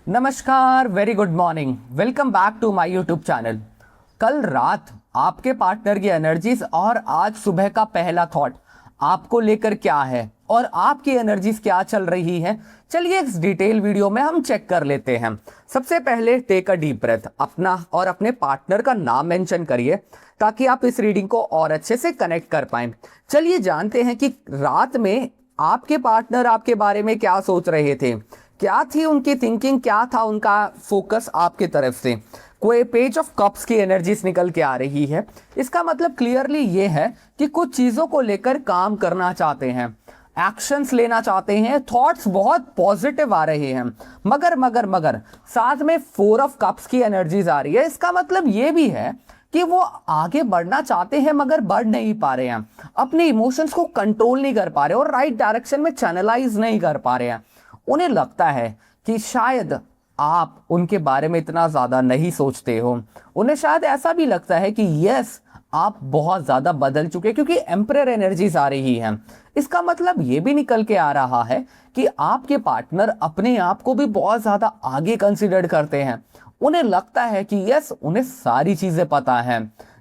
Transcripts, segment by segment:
नमस्कार, very good morning, welcome back to my YouTube channel. कल रात आपके पार्टनर की एनर्जीज और आज सुबह का पहला थॉट आपको लेकर क्या है और आपकी एनर्जीज क्या चल रही है, चलिए इस डिटेल वीडियो में हम चेक कर लेते हैं। सबसे पहले टेक अ डीप ब्रेथ, अपना और अपने पार्टनर का नाम मेंशन करिए ताकि आप इस रीडिंग को और अच्छे से कनेक्ट कर पाएं। चलिए जानते हैं कि रात में आपके पार्टनर आपके बारे में क्या सोच रहे थे, क्या थी उनकी थिंकिंग, क्या था उनका फोकस आपकी तरफ से। कोई पेज ऑफ कप्स की एनर्जीज निकल के आ रही है, इसका मतलब क्लियरली ये है कि कुछ चीज़ों को लेकर काम करना चाहते हैं, एक्शंस लेना चाहते हैं, थॉट्स बहुत पॉजिटिव आ रहे हैं। मगर साथ में फोर ऑफ कप्स की एनर्जीज आ रही है। इसका मतलब ये भी है कि वो आगे बढ़ना चाहते हैं मगर बढ़ नहीं पा रहे हैं, अपने इमोशंस को कंट्रोल नहीं कर पा रहे और राइट डायरेक्शन में चैनलाइज नहीं कर पा रहे हैं। उन्हें लगता है कि शायद आप उनके बारे में इतना ज़्यादा नहीं सोचते हो। उन्हें शायद ऐसा भी लगता है कि यस, आप बहुत ज़्यादा बदल चुके क्योंकि एम्परर एनर्जीज आ रही हैं। इसका मतलब ये भी निकल के आ रहा है कि आपके पार्टनर अपने आप को भी बहुत ज़्यादा आगे कंसिडर करते हैं। उन्हें लगता है कि यस, उन्हें सारी चीज़ें पता है,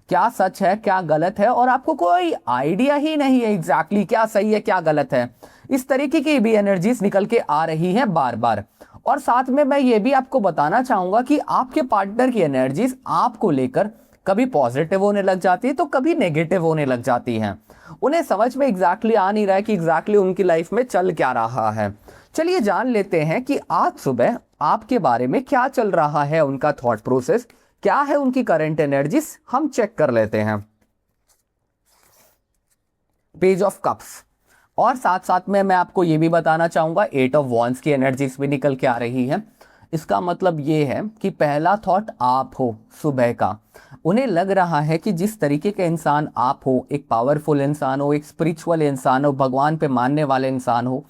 क्या सच है क्या गलत है, और आपको कोई आइडिया ही नहीं है एग्जैक्टली क्या सही है क्या गलत है। इस तरीके की भी एनर्जीज निकल के आ रही हैं बार बार। और साथ में मैं ये भी आपको बताना चाहूंगा कि आपके पार्टनर की एनर्जीज आपको लेकर कभी पॉजिटिव होने लग जाती है तो कभी नेगेटिव होने लग जाती हैं। उन्हें समझ में एग्जैक्टली आ नहीं रहा है कि एग्जैक्टली उनकी लाइफ में चल क्या रहा है। चलिए जान लेते हैं कि आज सुबह आपके बारे में क्या चल रहा है, उनका थॉट प्रोसेस क्या है, उनकी करंट एनर्जीज हम चेक कर लेते हैं। पेज ऑफ कप्स, और साथ साथ में मैं आपको ये भी बताना चाहूंगा एट ऑफ वॉन्ड्स की एनर्जीज भी निकल के आ रही है। इसका मतलब ये है कि पहला थॉट आप हो सुबह का। उन्हें लग रहा है कि जिस तरीके के इंसान आप हो, एक पावरफुल इंसान हो, एक स्पिरिचुअल इंसान हो, भगवान पे मानने वाले इंसान हो,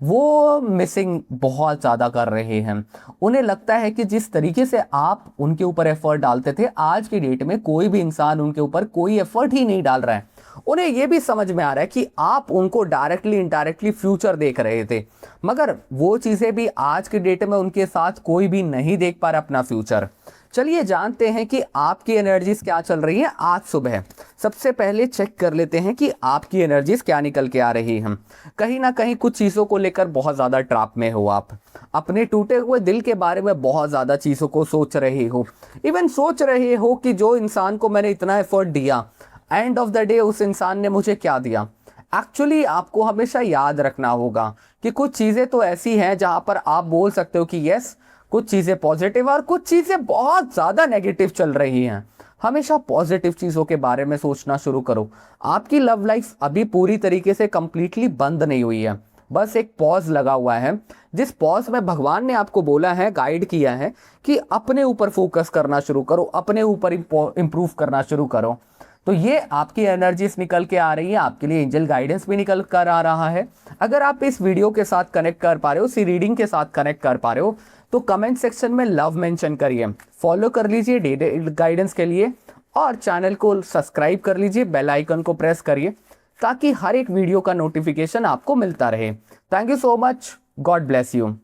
वो मिसिंग बहुत ज़्यादा कर रहे हैं। उन्हें लगता है कि जिस तरीके से आप उनके ऊपर एफर्ट डालते थे, आज की डेट में कोई भी इंसान उनके ऊपर कोई एफर्ट ही नहीं डाल रहा है। उन्हें यह भी समझ में आ रहा है कि आप उनको डायरेक्टली इनडायरेक्टली फ्यूचर देख रहे थे, मगर वो चीज़ें भी आज के डेट में उनके साथ कोई भी नहीं देख पा रहा अपना फ्यूचर। चलिए जानते हैं कि आपकी एनर्जीज क्या चल रही है आज सुबह। सबसे पहले चेक कर लेते हैं कि आपकी एनर्जीज क्या निकल के आ रही हैं। कहीं ना कहीं कुछ चीज़ों को लेकर बहुत ज़्यादा ट्रैप में हो आप, अपने टूटे हुए दिल के बारे में बहुत ज़्यादा चीज़ों को सोच रहे हो। इवन सोच रहे हो कि जो इंसान को मैंने इतना एफर्ट दिया, एंड ऑफ द डे उस इंसान ने मुझे क्या दिया। एक्चुअली आपको हमेशा याद रखना होगा कि कुछ चीज़ें तो ऐसी हैं जहां पर आप बोल सकते हो कि यस, कुछ चीज़ें पॉजिटिव और कुछ चीज़ें बहुत ज़्यादा नेगेटिव चल रही हैं। हमेशा पॉजिटिव चीज़ों के बारे में सोचना शुरू करो। आपकी लव लाइफ अभी पूरी तरीके से कंप्लीटली बंद नहीं हुई है, बस एक पॉज लगा हुआ है, जिस पॉज में भगवान ने आपको बोला है, गाइड किया है कि अपने ऊपर फोकस करना शुरू करो, अपने ऊपर इंप्रूव करना शुरू करो। तो ये आपकी एनर्जीज निकल के आ रही है, आपके लिए एंजल गाइडेंस भी निकल कर आ रहा है। अगर आप इस वीडियो के साथ कनेक्ट कर पा रहे हो, इसी रीडिंग के साथ कनेक्ट कर पा रहे हो, तो कमेंट सेक्शन में लव मेंशन करिए, फॉलो कर लीजिए डेली गाइडेंस के लिए, और चैनल को सब्सक्राइब कर लीजिए, बेल आइकन को प्रेस करिए ताकि हर एक वीडियो का नोटिफिकेशन आपको मिलता रहे। Thank you so much, God bless you.